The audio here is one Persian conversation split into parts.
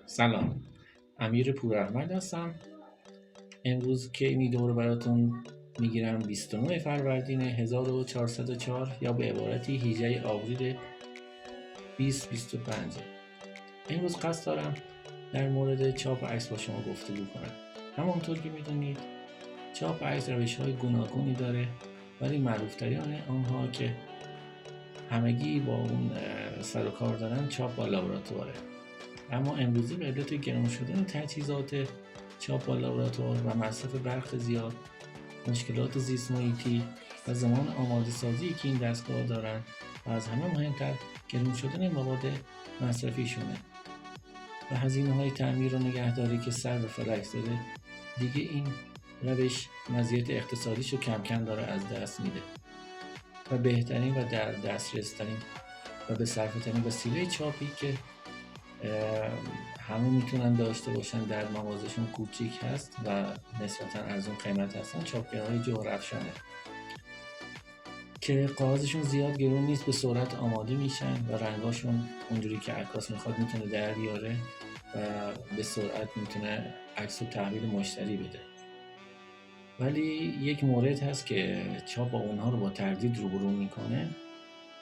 سلام، امیر پوراحمد هستم. امروز که این ویدیو رو براتون میگیرم 29 فروردین 1404 یا به عبارتی 18 آوریل 2025. امروز قصد دارم در مورد چاپ عکس با شما گفتگو کنم. همانطور که میدونید چاپ عکس روش‌های گوناگونی داره، ولی معروف‌ترین آنها که همگی با اون سر و کار دارن چاپ با لابراتواره. اما امروزه به علت گران شدن تجهیزات چاپ با لابراتوار و مصرف برق زیاد، مشکلات زیست محیطی و زمان آماده سازی که این دستگاه دارن و از همه مهمتر گران شدن مواد مصرفیشونه و هزینه‌های تعمیر و نگهداری که سر به فلک زده، دیگه این روش مزیت اقتصادیشو کم کم داره از دست میده و بهترین و در دسترس ترین و به صرفه ترین وسیله چاپی که همه میتونن داشته باشن در مغازشون کوچیک هست و نسبتا ارزون قیمت هستن، چاپگرهای جوهرافشانه که کاغذشون زیاد گرون نیست، به سرعت آماده میشن و رنگاشون اونجوری که عکاس میخواد میتونه در بیاره و به سرعت میتونه عکس رو تحویل مشتری بده. ولی یک مورد هست که چاپ با اونها رو با تردید روبرو میکنه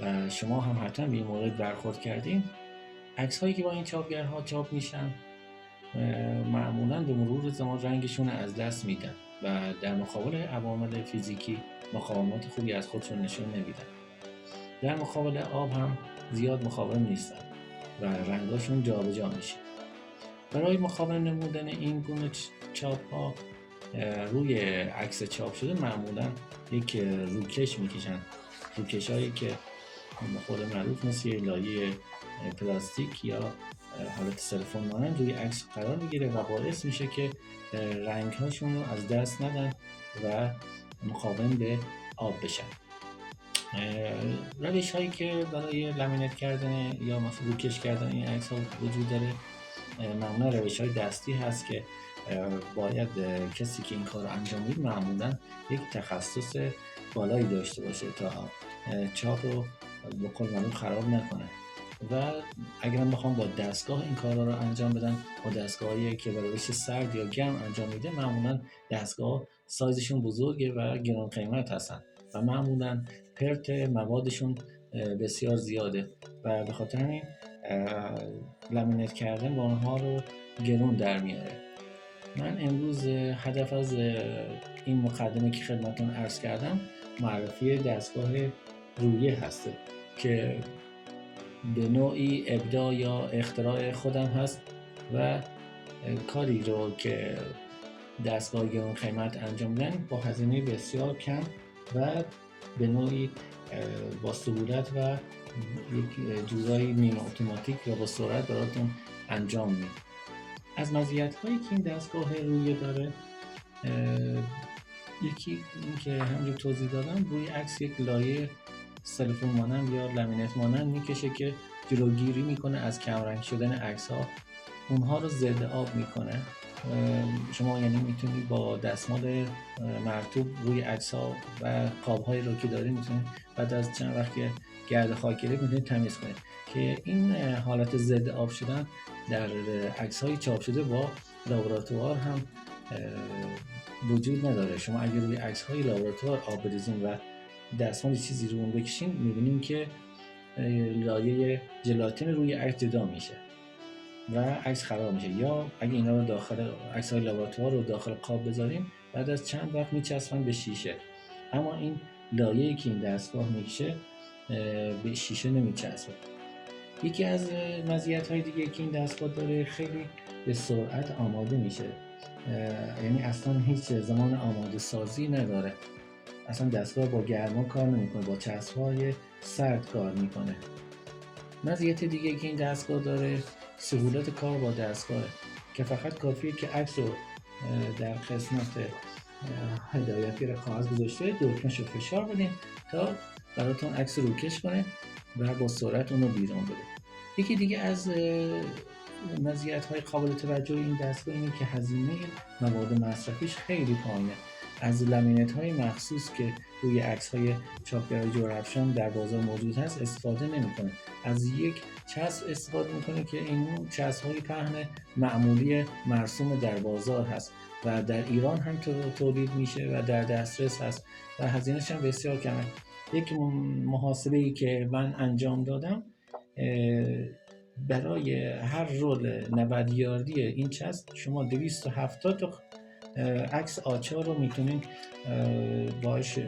و شما هم حتما به این مورد برخورد کردین. عکس هایی که با این چاپگرها چاپ میشن معمولا به مرور زمان رنگشون از دست میدن و در مقابل عوامل فیزیکی مقاومت خوبی از خودشون نشون نمیدن. در مقابل آب هم زیاد مقاوم نیستن و رنگاشون جابجا میشه. برای مقاوم نمودن این گونه چاپ ها روی عکس چاپ شده معمولا یک روکش میکشن، روکش هایی که خود معروف مثل یه لایه پلاستیک یا حالت سلفون مانند روی عکس قرار میگیره و باعث میشه که رنگ هاشون رو از دست ندن و مقاوم به آب بشن. روش هایی که برای لامینیت کردن یا مثلا روکش کردن این عکس ها وجود داره معمولا روش های دستی هست که باید کسی که این کار رو انجام میده معمولا یک تخصص بالایی داشته باشه تا چاپ رو به قول معروف خراب نکنه و اگرم بخوام با دستگاه این کارا رو انجام بدن، با دستگاهی که به روش سرد یا گرم انجام میده، معمولا دستگاه سایزشون بزرگه و گران قیمت هستن و معمولا پرت موادشون بسیار زیاده و به خاطر همین لامینیت کردن با آنها رو گرون در میاره. من امروز هدف از این مقدمه که خدمتتون عرض کردم معرفی دستگاه رویه هسته که به نوعی ابداع یا اختراع خودم هست و کاری رو که دستگاه گران قیمت انجام میدن با هزینه بسیار کم و به نوعی با سهولت و یک جورایی نیمه اتوماتیک یا با سرعت براتون انجام میده. از مزیت‌هایی که این دستگاه رویه داره یکی این که همونجور توضیح دادم روی عکس یک لایه سلفون مانند یا لامینیت مانند میکشه که جلوگیری میکنه از کمرنگ شدن عکس ها، اونها رو ضد آب میکنه. شما یعنی میتونید با دستمال مرطوب روی عکس ها و قاب های رو که دارید میتونید بعد از چند وقت که گرد خاک گرفت میتونید تمیز کنید که این حالت ضد آب شدن در عکس های چاپ شده با لابراتوار هم وجود نداره. شما اگر روی عکس های لابراتوار آب بریزین و دستمال چیزی رو اون بکشین میبینیم که لایه ژلاتین روی عکس جدا میشه و عکس خراب میشه، یا اگه اینا رو داخل عکس های لابراتوار رو داخل قاب بذاریم بعد از چند وقت میچسبن به شیشه، اما این لایه‌ای که این دستگاه میکشه به شیشه نمیچسبه. یکی از مزیت‌های دیگه که این دستگاه داره خیلی به سرعت آماده میشه، یعنی اصلا هیچ زمان آماده سازی نداره. اصلا دستگاه با گرما کار نمیکنه، با چسب‌های سرد کار میکنه. مزیت دیگه که این دستگاه داره سهولت کار با دستگاهه که فقط کافیه که عکس رو در قسمت هدایتگر کاغذ گذاشته دکمه‌ش رو فشار بدین تا براتون عکس روکش کنه و با سرعت اون رو بیرون بده. یکی دیگه از مزیت‌های قابل توجه این دستگاه اینه که هزینه مواد مصرفیش خیلی پایینه. از لامینت‌های مخصوص که روی عکس‌های چاپگرهای جوهرافشان در بازار موجود هست استفاده نمی‌کنه. از یک چسب استفاده میکنه که این چسب های پهن معمولی مرسوم در بازار هست و در ایران هم تولید میشه و در دسترس هست و هزینه‌ش هم بسیار کمه. یک محاسبه‌ای که من انجام دادم، برای هر رول 90 یاردی این چسب شما 270 تا عکس آچار رو میتونین باش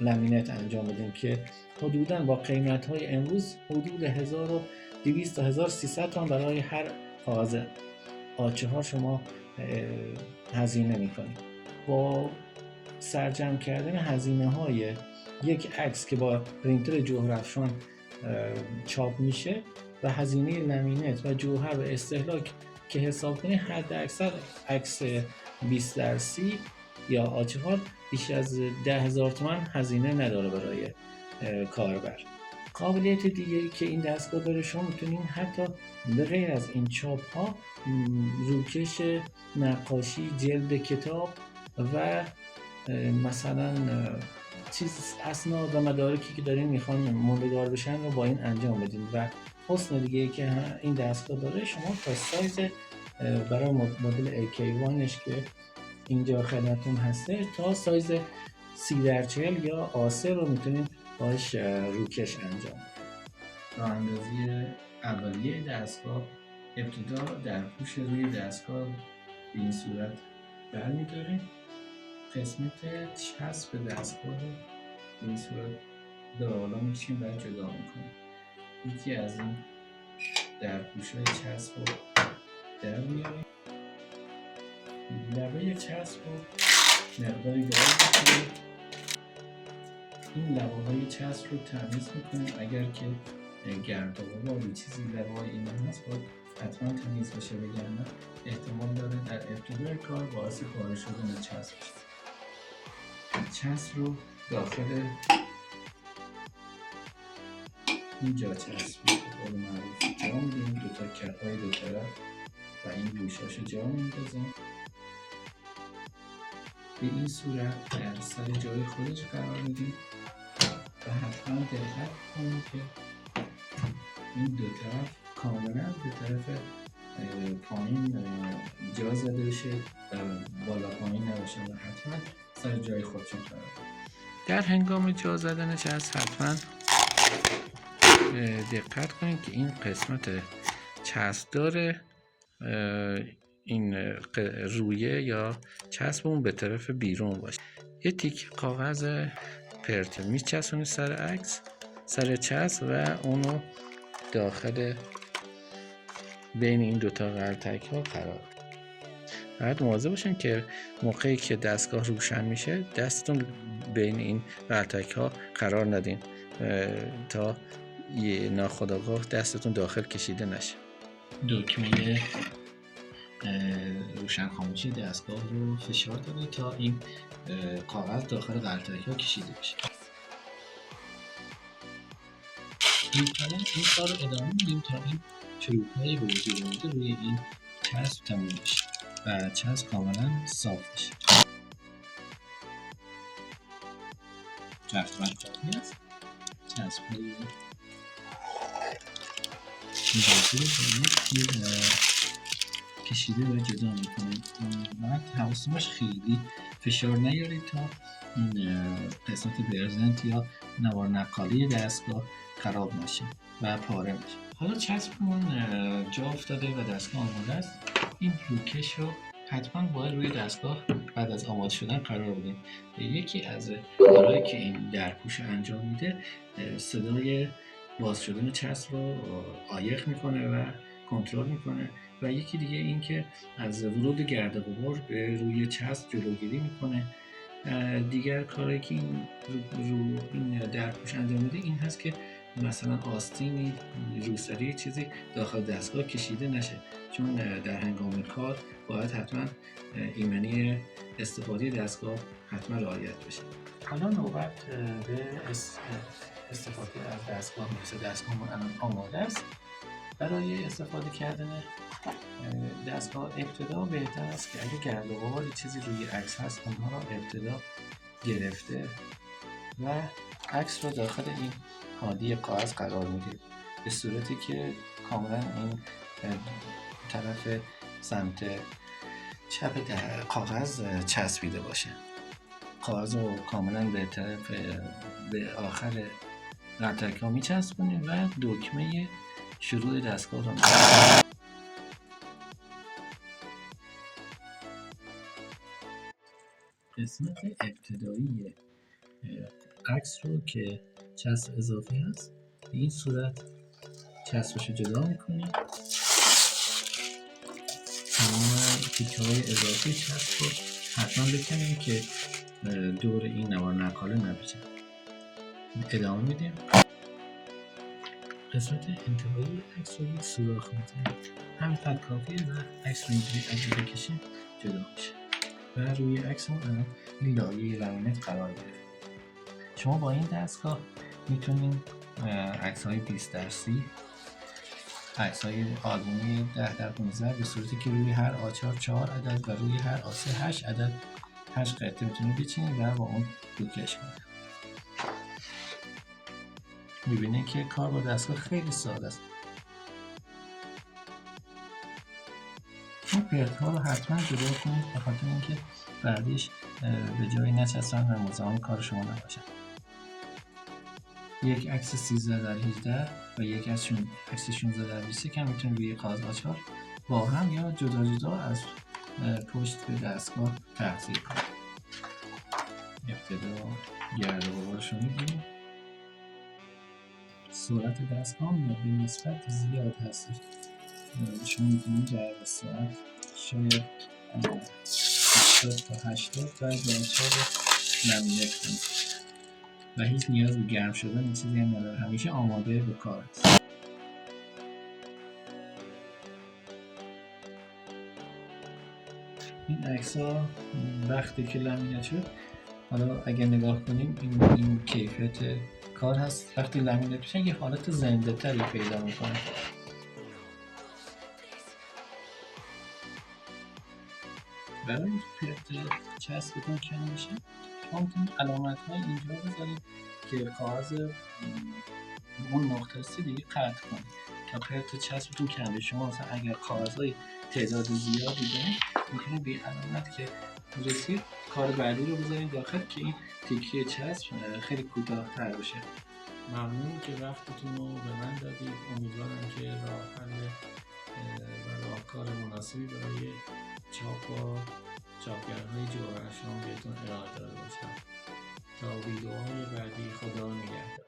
لامینت انجام بدین که حدوداً با قیمت‌های امروز حدود 1200 تا 1300 تومان برای هر کاغذ آچار شما هزینه میکنید. با سرجم کردن هزینه‌های یک عکس که با پرینتر جوهرافشان چاپ میشه و هزینه لامینت و جوهر و استهلاک که حساب کنید، حد اکثر عکس 20x30 یا آچار بیش از 10,000 تومان هزینه نداره برای کاربر. قابلیت دیگه که این دستگاه داره، شما میتونین حتی به غیر از این چاپ ها روکش نقاشی، جلد کتاب و مثلا اسناد و مدارکی که دارین میخوان موندگار بشن رو با این انجام بدین. و حسن دیگه که این دستگاه داره، شما تا سایز برای مدل AK1ش که اینجا خدمتتون هسته تا سایز 30x40 یا A3 رو میتونین باش روکش انجام بدین. راه اندازی اولیه دستگاه، ابتدا در پوش روی دستگاه به این صورت برمی‌داریم. قسمت چسب دستگاه رو به این صورت دالا می‌کشیم و جدا می‌کنیم. یکی از این در پوش‌های چسب رو در میاریم. لبه چسب رو مقداری باز می‌کنیم. این لبه‌های چسب رو تمیز می‌کنیم. اگر که گرد و غبار یا چیزی لبه‌های این هست باید حتما تمیز بشه، وگرنه احتمال داره در ابتدای کار باعث خارج شدن چسب بشه. چسب رو داخل اینجا چسبی به قول معروف جا میدیم، دوتا کف‌های دو طرف و این گوشاشو جا میندازیم. به این صورت در سر جای خودش قرار میدیم و حتما دقت کنیم که این دو طرف کاملا به طرف پایین جا زده بشه و بالا پایین نباشه و حتما سر جای خودشون قرار بدیم. در هنگام جا زدن چسب حتما دقت کنید که این قسمت چسب داره این رویه یا چسبمون به طرف بیرون باشه. یه تیک کاغذ پرت میچسبونید سر عکس، سر چسب و اونو داخل بین این دوتا غلطک ها قرار. باید مواظب باشین که موقعی که دستگاه روشن میشه دستتون بین این غلطک ها قرار ندین تا یه ناخودآگاه دستتون داخل کشیده نشه. دکمه روشن خاموشی دستگاه رو فشار داده تا این کاغذ داخل غلطک ها کشیده بشه. این کار رو ادامه میدیم تا این چروک‌های به وجود اومده روی این چسب تموم بشه و چسب کاملا صاف بشه. رفتمن کافی است. چسب‌های این رو کشیده و جدا میکنید و حواستون خیلی فشار نیارید تا این قسمت برزنت یا نوار نقالی دستگاه خراب نشه و پاره نشه. حالا چسبمون جا افتاده و دستگاه آماده است. این روکش رو حتما باید روی دستگاه بعد از آماده شدن قرار بدیم. یکی از کارهایی که این درپوش انجام میده، صدای باز شدن چسب رو عایق میکنه و کنترل میکنه و یکی دیگه این که از ورود گرد و غبار به روی چسب جلوگیری میکنه. دیگر کاری که این درپوش انجام میده این هست که مثلا آستینی، روسری چیزی داخل دستگاه کشیده نشه، چون در هنگام کار باید حتما ایمنی استفاده دستگاه حتما رعایت بشه. حالا نوبت به استفاده از دستگاه میرسه. دستگاه الان آماده است. برای استفاده کردن دستگاه ابتدا بهتر است که اگه گرد و غبار چیزی روی عکس هست اونها رو ابتدا گرفته و عکس رو داخل این هادی کاغذ قرار میدید به صورتی که کاملا این طرف سمت چپ در کاغذ چسبیده باشه. کاغذ رو کاملا به طرف به آخر قطعه ها میچسبونیم و دکمه شروع دستگاه رو قسمت ابتدایی عکس رو که چسب اضافی هست به این صورت چسبش رو جدا میکنیم. تمام تیکه های اضافی چسب رو حتما بکنیم که دور این نوار نقاله نبیچن. ادامه میدیم. قسمت انتهایی عکس رو یک سوراخ میزنیم، همین قد کافیه و عکس رو اینجوری اگه بکشیم جدا میشه و روی عکس هم این لایه لامینت قرار گرفت. شما با این دستگاه میتونین عکس های 20x30، عکس های آلبومی 10x15 به صورتی که روی هر آچار 4 عدد و روی هر آسه 8 عدد 8 قطعه میتونید بچینید و با اون روکش کنید. میبینید که کار با دستگاه خیلی ساده است. این پرت ها رو حتما جدا کنید به خاطر اینکه بعدش به جایی نچسبن و مزاحم کار شما نباشن. یک عکس 13x18 و یک عکس 16x23 که میتونید روی کاغذ آچار با هم یا جدا جدا از پشت دستگاه تغذیه کنید. ابتدا گرد و غبارش رو میگیریم. سرعت دستگاه به نسبت زیاد هستش. شما میتونید در ساعت شاید 70 تا 80 و آچار لامینت کنید و هیچ نیاز به گرم شدن این چیزی هم نداره، همیشه آماده به کار است. این عکس ها وقتی که لامینت شد، حالا اگر نگاه کنیم این کیفیت کار هست. وقتی لامینت میشن یه حالت زنده تری پیدا میکنه. برای پرت چسبتون کنده میشه شما میتونید علامت های اینجا بذارید که کاغذ اون نقطه سی دیگه قطع کنید تا پرت چسبتون کنده. شما مثلا اگر کاغذهای تعداد زیادی دارید میتونید به علامت که رسید کار بعدی رو بذارید داخل که این تکیه چسب خیلی کوتاه‌تر بشه. ممنون که وقتتون رو به من دادید. امیدوارم که راه حل و راهکار مناسبی برای چاپ با چاپگرهای جوهرشان بهتون ارائه داده باشم. تا ویدیوهای بعدی، خدا نگهدار.